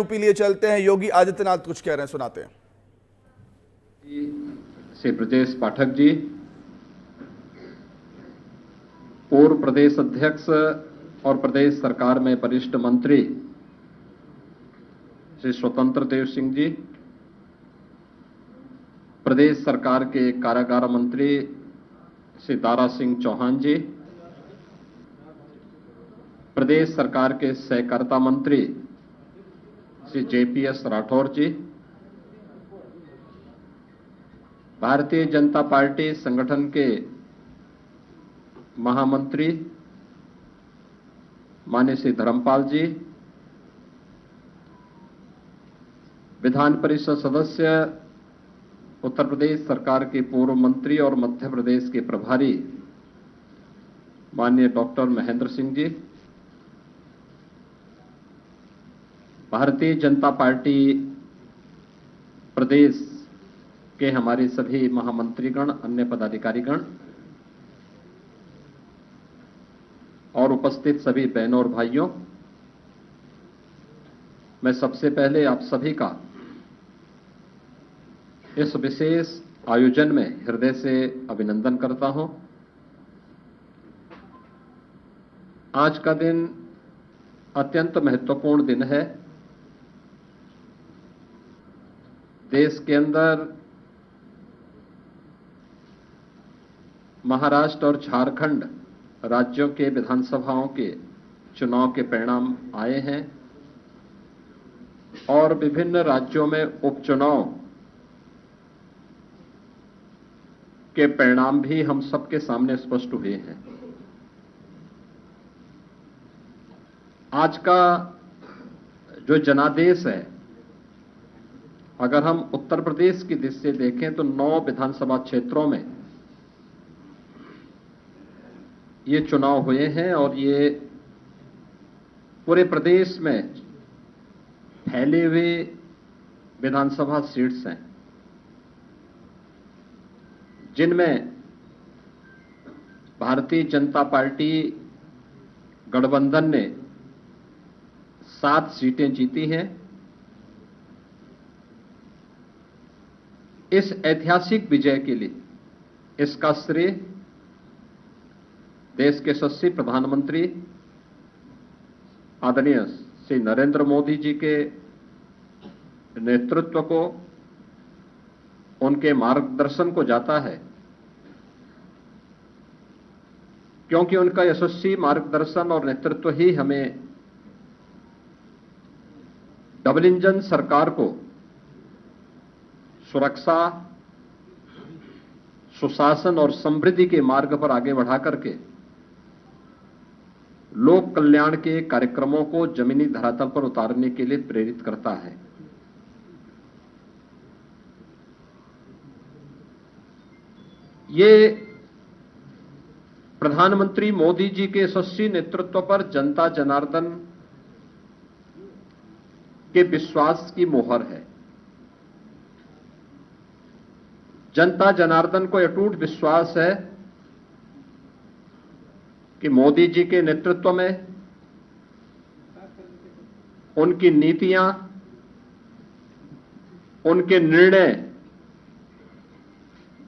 UP लिए चलते हैं। योगी आदित्यनाथ कुछ कह रहे हैं, सुनाते हैं। श्री ब्रजेश पाठक जी, पूर्व प्रदेश अध्यक्ष और प्रदेश सरकार में वरिष्ठ मंत्री श्री स्वतंत्र देव सिंह जी, प्रदेश सरकार के कारागार मंत्री श्री दारा सिंह चौहान जी, प्रदेश सरकार के सहकारिता मंत्री श्री जेपीएस राठौर जी, भारतीय जनता पार्टी संगठन के महामंत्री माननीय श्री धर्मपाल जी, विधान परिषद सदस्य उत्तर प्रदेश सरकार के पूर्व मंत्री और मध्य प्रदेश के प्रभारी माननीय डॉक्टर महेंद्र सिंह जी, भारतीय जनता पार्टी प्रदेश के हमारे सभी महामंत्रीगण, अन्य पदाधिकारीगण और उपस्थित सभी बहनों और भाइयों, मैं सबसे पहले आप सभी का इस विशेष आयोजन में हृदय से अभिनंदन करता हूं। आज का दिन अत्यंत महत्वपूर्ण दिन है। देश के अंदर महाराष्ट्र और झारखंड राज्यों के विधानसभाओं के चुनाव के परिणाम आए हैं और विभिन्न राज्यों में उपचुनाव के परिणाम भी हम सबके सामने स्पष्ट हुए हैं। आज का जो जनादेश है, अगर हम उत्तर प्रदेश की दृष्टि से देखें तो 9 विधानसभा क्षेत्रों में ये चुनाव हुए हैं और ये पूरे प्रदेश में फैले हुए विधानसभा सीट्स हैं, जिनमें भारतीय जनता पार्टी गठबंधन ने 7 सीटें जीती हैं। इस ऐतिहासिक विजय के लिए इसका श्रेय देश के यशस्वी प्रधानमंत्री आदरणीय श्री नरेंद्र मोदी जी के नेतृत्व को, उनके मार्गदर्शन को जाता है, क्योंकि उनका यशस्वी मार्गदर्शन और नेतृत्व ही हमें डबल इंजन सरकार को सुरक्षा, सुशासन और समृद्धि के मार्ग पर आगे बढ़ा करके लोक कल्याण के कार्यक्रमों को जमीनी धरातल पर उतारने के लिए प्रेरित करता है। ये प्रधानमंत्री मोदी जी के यशस्वी नेतृत्व पर जनता जनार्दन के विश्वास की मोहर है। जनता जनार्दन को अटूट विश्वास है कि मोदी जी के नेतृत्व में उनकी नीतियां, उनके निर्णय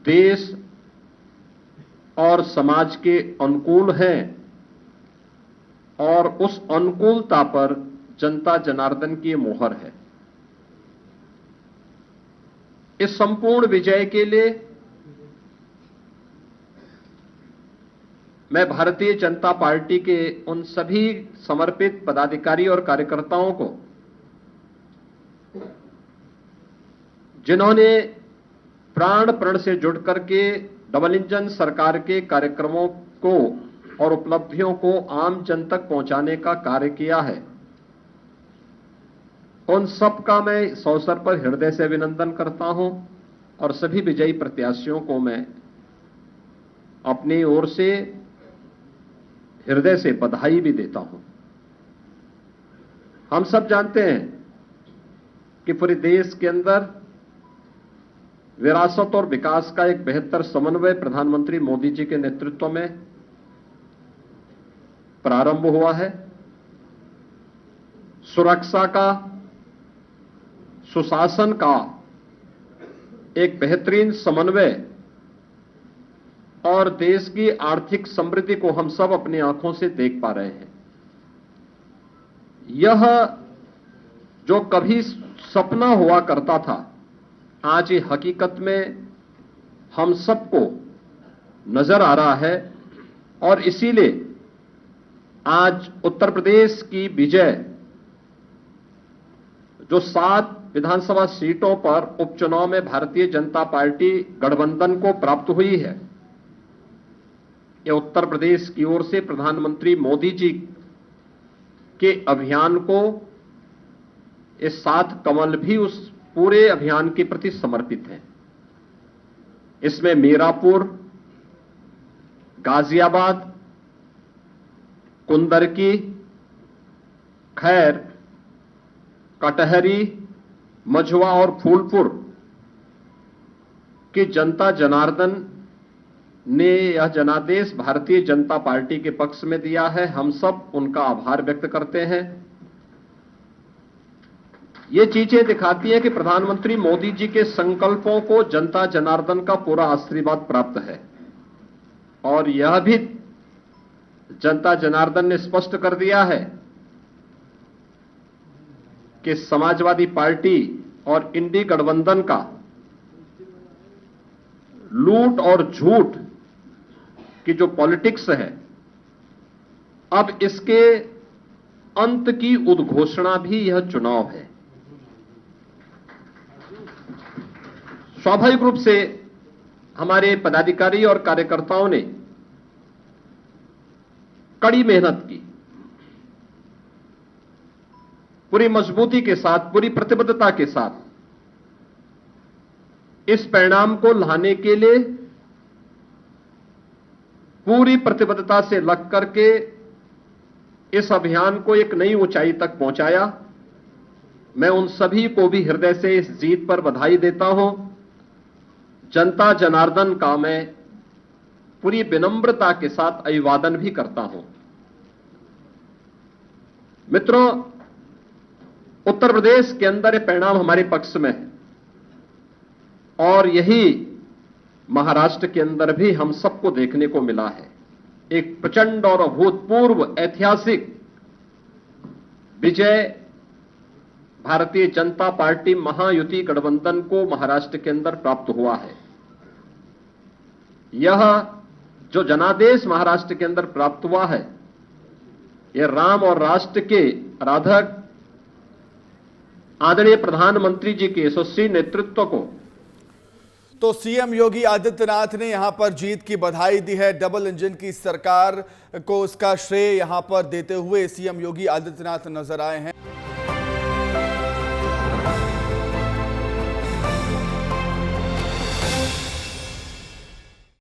देश और समाज के अनुकूल हैं और उस अनुकूलता पर जनता जनार्दन की मोहर है। इस संपूर्ण विजय के लिए मैं भारतीय जनता पार्टी के उन सभी समर्पित पदाधिकारी और कार्यकर्ताओं को, जिन्होंने प्राण प्रण से जुड़ करके डबल इंजन सरकार के कार्यक्रमों को और उपलब्धियों को आम जन तक पहुंचाने का कार्य किया है, उन सब का मैं इस अवसर पर हृदय से अभिनंदन करता हूं और सभी विजयी प्रत्याशियों को मैं अपनी ओर से हृदय से बधाई भी देता हूं। हम सब जानते हैं कि पूरे देश के अंदर विरासत और विकास का एक बेहतर समन्वय प्रधानमंत्री मोदी जी के नेतृत्व में प्रारंभ हुआ है। सुरक्षा का, सुशासन का एक बेहतरीन समन्वय और देश की आर्थिक समृद्धि को हम सब अपनी आंखों से देख पा रहे हैं। यह जो कभी सपना हुआ करता था, आज ये हकीकत में हम सबको नजर आ रहा है और इसीलिए आज उत्तर प्रदेश की विजय जो 7 विधानसभा सीटों पर उपचुनाव में भारतीय जनता पार्टी गठबंधन को प्राप्त हुई है, यह उत्तर प्रदेश की ओर से प्रधानमंत्री मोदी जी के अभियान को, इस 7 कमल भी उस पूरे अभियान के प्रति समर्पित है। इसमें मीरापुर, गाजियाबाद, कुंदरकी, खैर, कटहरी, मझवा और फूलपुर की जनता जनार्दन ने यह जनादेश भारतीय जनता पार्टी के पक्ष में दिया है। हम सब उनका आभार व्यक्त करते हैं। ये चीजें दिखाती हैं कि प्रधानमंत्री मोदी जी के संकल्पों को जनता जनार्दन का पूरा आशीर्वाद प्राप्त है और यह भी जनता जनार्दन ने स्पष्ट कर दिया है कि समाजवादी पार्टी और इंडी गठबंधन का लूट और झूठ की जो पॉलिटिक्स है, अब इसके अंत की उद्घोषणा भी यह चुनाव है। स्वाभाविक रूप से हमारे पदाधिकारी और कार्यकर्ताओं ने कड़ी मेहनत की, पूरी मजबूती के साथ, पूरी प्रतिबद्धता के साथ इस परिणाम को लाने के लिए पूरी प्रतिबद्धता से लग करके इस अभियान को एक नई ऊंचाई तक पहुंचाया। मैं उन सभी को भी हृदय से इस जीत पर बधाई देता हूं। जनता जनार्दन का मैं पूरी विनम्रता के साथ अभिवादन भी करता हूं। मित्रों, उत्तर प्रदेश के अंदर ये परिणाम हमारे पक्ष में है और यही महाराष्ट्र के अंदर भी हम सबको देखने को मिला है। एक प्रचंड और अभूतपूर्व ऐतिहासिक विजय भारतीय जनता पार्टी महायुति गठबंधन को महाराष्ट्र के अंदर प्राप्त हुआ है। यह जो जनादेश महाराष्ट्र के अंदर प्राप्त हुआ है, यह राम और राष्ट्र के आराधक आदरणीय प्रधानमंत्री जी के यशस्वी नेतृत्व को। तो सीएम योगी आदित्यनाथ ने यहां पर जीत की बधाई दी है। डबल इंजन की सरकार को इसका श्रेय यहां पर देते हुए सीएम योगी आदित्यनाथ नजर आए हैं।